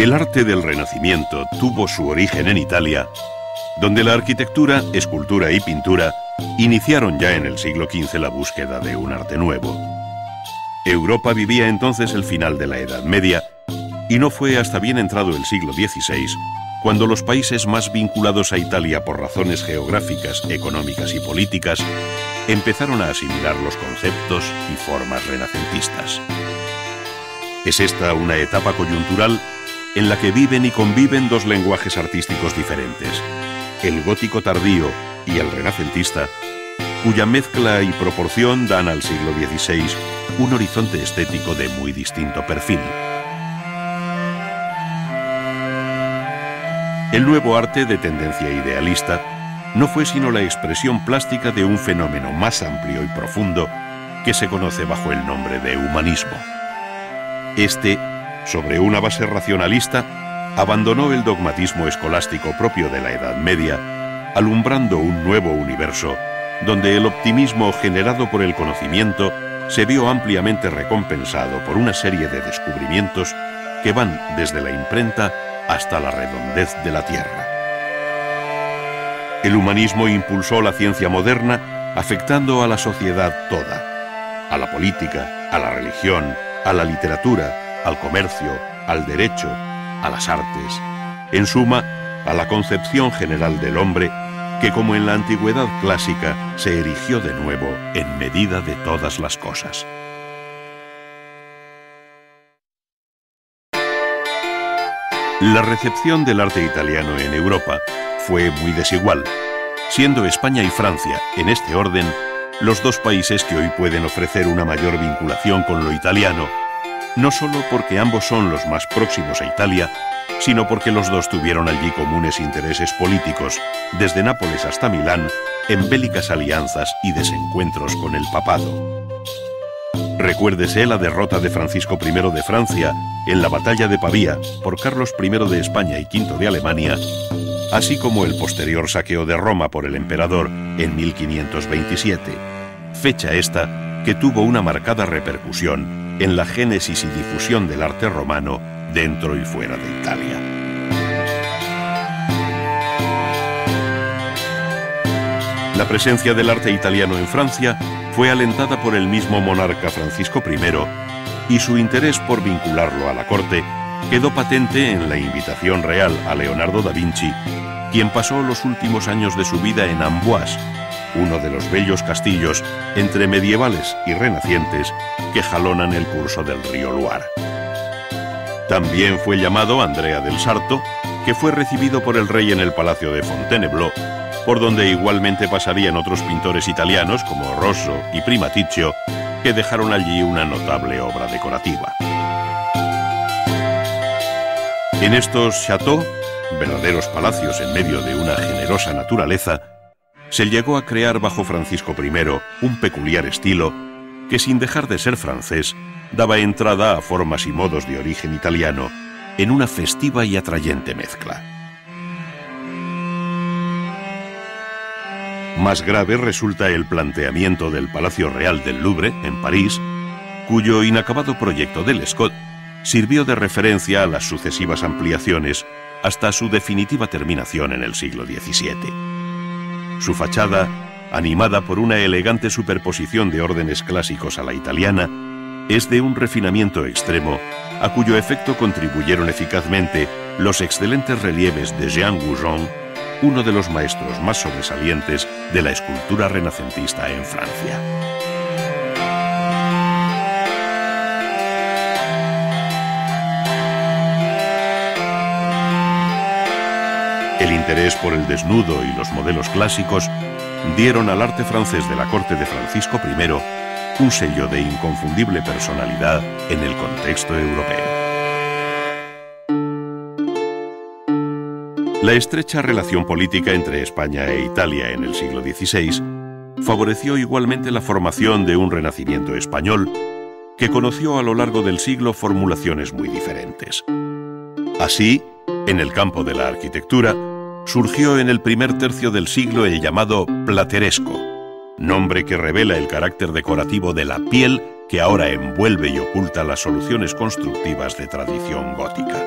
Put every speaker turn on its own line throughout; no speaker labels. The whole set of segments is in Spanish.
El arte del Renacimiento tuvo su origen en Italia, donde la arquitectura, escultura y pintura iniciaron ya en el siglo XV la búsqueda de un arte nuevo. Europa vivía entonces el final de la Edad Media, y no fue hasta bien entrado el siglo XVI cuando los países más vinculados a Italia por razones geográficas, económicas y políticas empezaron a asimilar los conceptos y formas renacentistas. Es esta una etapa coyuntural en la que viven y conviven dos lenguajes artísticos diferentes, el gótico tardío y el renacentista, cuya mezcla y proporción dan al siglo XVI un horizonte estético de muy distinto perfil. El nuevo arte de tendencia idealista no fue sino la expresión plástica de un fenómeno más amplio y profundo que se conoce bajo el nombre de humanismo. Este, sobre una base racionalista, abandonó el dogmatismo escolástico propio de la Edad Media, alumbrando un nuevo universo donde el optimismo generado por el conocimiento se vio ampliamente recompensado por una serie de descubrimientos que van desde la imprenta hasta la redondez de la Tierra. El humanismo impulsó la ciencia moderna, afectando a la sociedad toda, a la política, a la religión, a la literatura, al comercio, al derecho, a las artes, en suma, a la concepción general del hombre, que como en la antigüedad clásica se erigió de nuevo en medida de todas las cosas. La recepción del arte italiano en Europa fue muy desigual, siendo España y Francia, en este orden, los dos países que hoy pueden ofrecer una mayor vinculación con lo italiano, no solo porque ambos son los más próximos a Italia, sino porque los dos tuvieron allí comunes intereses políticos, desde Nápoles hasta Milán, en bélicas alianzas y desencuentros con el papado. Recuérdese la derrota de Francisco I de Francia en la batalla de Pavía por Carlos I de España y V de Alemania, así como el posterior saqueo de Roma por el emperador en 1527, fecha esta que tuvo una marcada repercusión en la génesis y difusión del arte romano dentro y fuera de Italia. La presencia del arte italiano en Francia fue alentada por el mismo monarca Francisco I, y su interés por vincularlo a la corte quedó patente en la invitación real a Leonardo da Vinci, quien pasó los últimos años de su vida en Amboise, uno de los bellos castillos entre medievales y renacientes que jalonan el curso del río Loire. También fue llamado Andrea del Sarto, que fue recibido por el rey en el palacio de Fontainebleau, por donde igualmente pasarían otros pintores italianos como Rosso y Primaticcio, que dejaron allí una notable obra decorativa. En estos châteaux, verdaderos palacios en medio de una generosa naturaleza, se llegó a crear bajo Francisco I un peculiar estilo que, sin dejar de ser francés, daba entrada a formas y modos de origen italiano en una festiva y atrayente mezcla. Más grave resulta el planteamiento del Palacio Real del Louvre, en París, cuyo inacabado proyecto de Lescot sirvió de referencia a las sucesivas ampliaciones hasta su definitiva terminación en el siglo XVII. Su fachada, animada por una elegante superposición de órdenes clásicos a la italiana, es de un refinamiento extremo, a cuyo efecto contribuyeron eficazmente los excelentes relieves de Jean Goujon, uno de los maestros más sobresalientes de la escultura renacentista en Francia. El interés por el desnudo y los modelos clásicos dieron al arte francés de la corte de Francisco I un sello de inconfundible personalidad en el contexto europeo. La estrecha relación política entre España e Italia en el siglo XVI favoreció igualmente la formación de un renacimiento español que conoció a lo largo del siglo formulaciones muy diferentes. Así, en el campo de la arquitectura, surgió en el primer tercio del siglo el llamado plateresco, nombre que revela el carácter decorativo de la piel que ahora envuelve y oculta las soluciones constructivas de tradición gótica.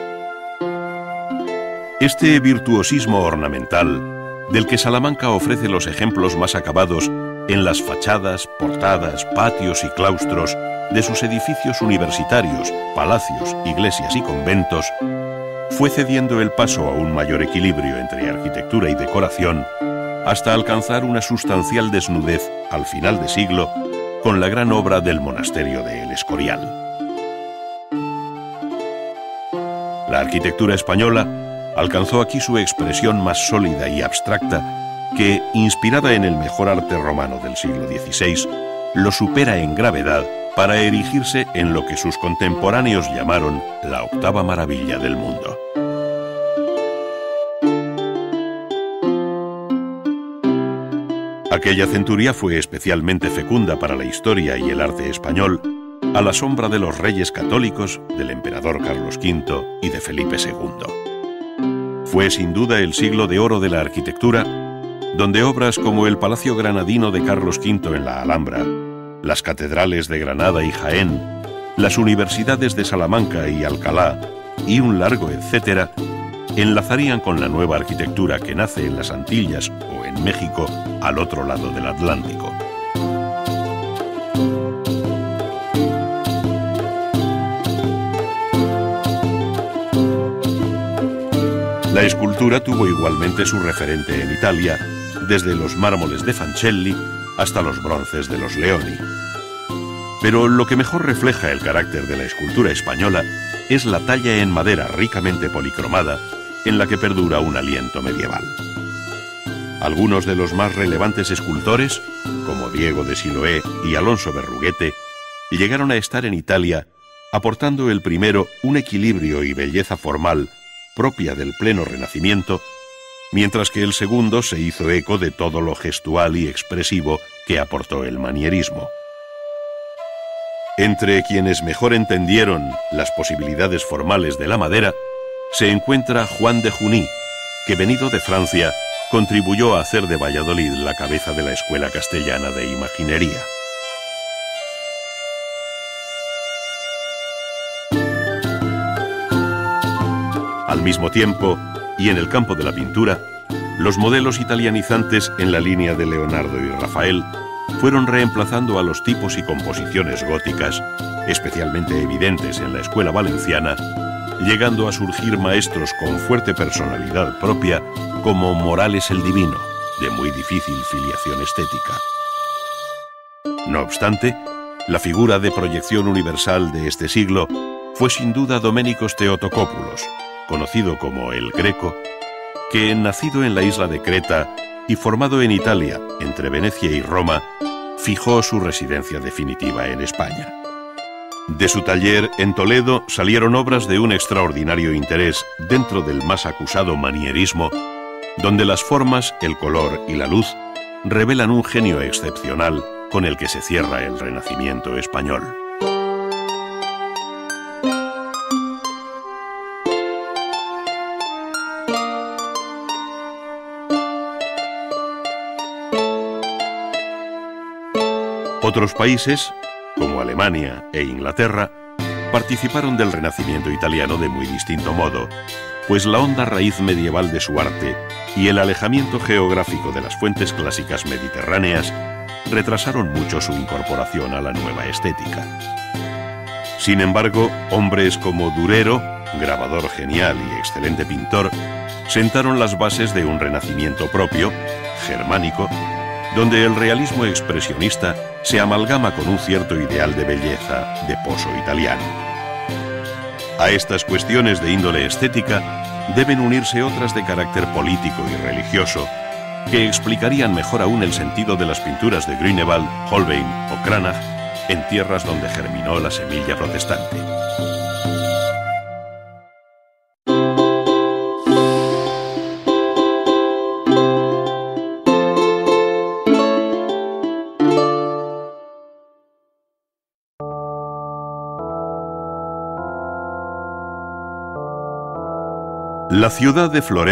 Este virtuosismo ornamental, del que Salamanca ofrece los ejemplos más acabados en las fachadas, portadas, patios y claustros de sus edificios universitarios, palacios, iglesias y conventos, fue cediendo el paso a un mayor equilibrio entre arquitectura y decoración hasta alcanzar una sustancial desnudez al final de siglo con la gran obra del monasterio de El Escorial. La arquitectura española alcanzó aquí su expresión más sólida y abstracta que, inspirada en el mejor arte romano del siglo XVI, lo supera en gravedad para erigirse en lo que sus contemporáneos llamaron la octava maravilla del mundo. Aquella centuria fue especialmente fecunda para la historia y el arte español, a la sombra de los reyes católicos, del emperador Carlos V y de Felipe II. Fue sin duda el siglo de oro de la arquitectura, donde obras como el Palacio Granadino de Carlos V en la Alhambra, las catedrales de Granada y Jaén, las universidades de Salamanca y Alcalá, y un largo etcétera, enlazarían con la nueva arquitectura que nace en las Antillas o en México, al otro lado del Atlántico. La escultura tuvo igualmente su referente en Italia, desde los mármoles de Fancelli hasta los bronces de los Leoni. Pero lo que mejor refleja el carácter de la escultura española es la talla en madera ricamente policromada, en la que perdura un aliento medieval. Algunos de los más relevantes escultores, como Diego de Siloé y Alonso Berruguete, llegaron a estar en Italia, aportando el primero un equilibrio y belleza formal propia del pleno Renacimiento, mientras que el segundo se hizo eco de todo lo gestual y expresivo que aportó el manierismo. Entre quienes mejor entendieron las posibilidades formales de la madera, se encuentra Juan de Juní, que venido de Francia, contribuyó a hacer de Valladolid la cabeza de la Escuela Castellana de Imaginería. Al mismo tiempo, y en el campo de la pintura, los modelos italianizantes en la línea de Leonardo y Rafael fueron reemplazando a los tipos y composiciones góticas, especialmente evidentes en la escuela valenciana, llegando a surgir maestros con fuerte personalidad propia como Morales el Divino, de muy difícil filiación estética. No obstante, la figura de proyección universal de este siglo fue sin duda Doménicos Theotokópulos, conocido como el Greco, que, nacido en la isla de Creta y formado en Italia, entre Venecia y Roma, fijó su residencia definitiva en España. De su taller en Toledo salieron obras de un extraordinario interés dentro del más acusado manierismo, donde las formas, el color y la luz revelan un genio excepcional con el que se cierra el Renacimiento español. Otros países, como Alemania e Inglaterra, participaron del Renacimiento italiano de muy distinto modo, pues la honda raíz medieval de su arte y el alejamiento geográfico de las fuentes clásicas mediterráneas retrasaron mucho su incorporación a la nueva estética. Sin embargo, hombres como Durero, grabador genial y excelente pintor, sentaron las bases de un renacimiento propio, germánico, donde el realismo expresionista se amalgama con un cierto ideal de belleza de pozo italiano. A estas cuestiones de índole estética deben unirse otras de carácter político y religioso, que explicarían mejor aún el sentido de las pinturas de Grünewald, Holbein o Cranach en tierras donde germinó la semilla protestante. La ciudad de Florencia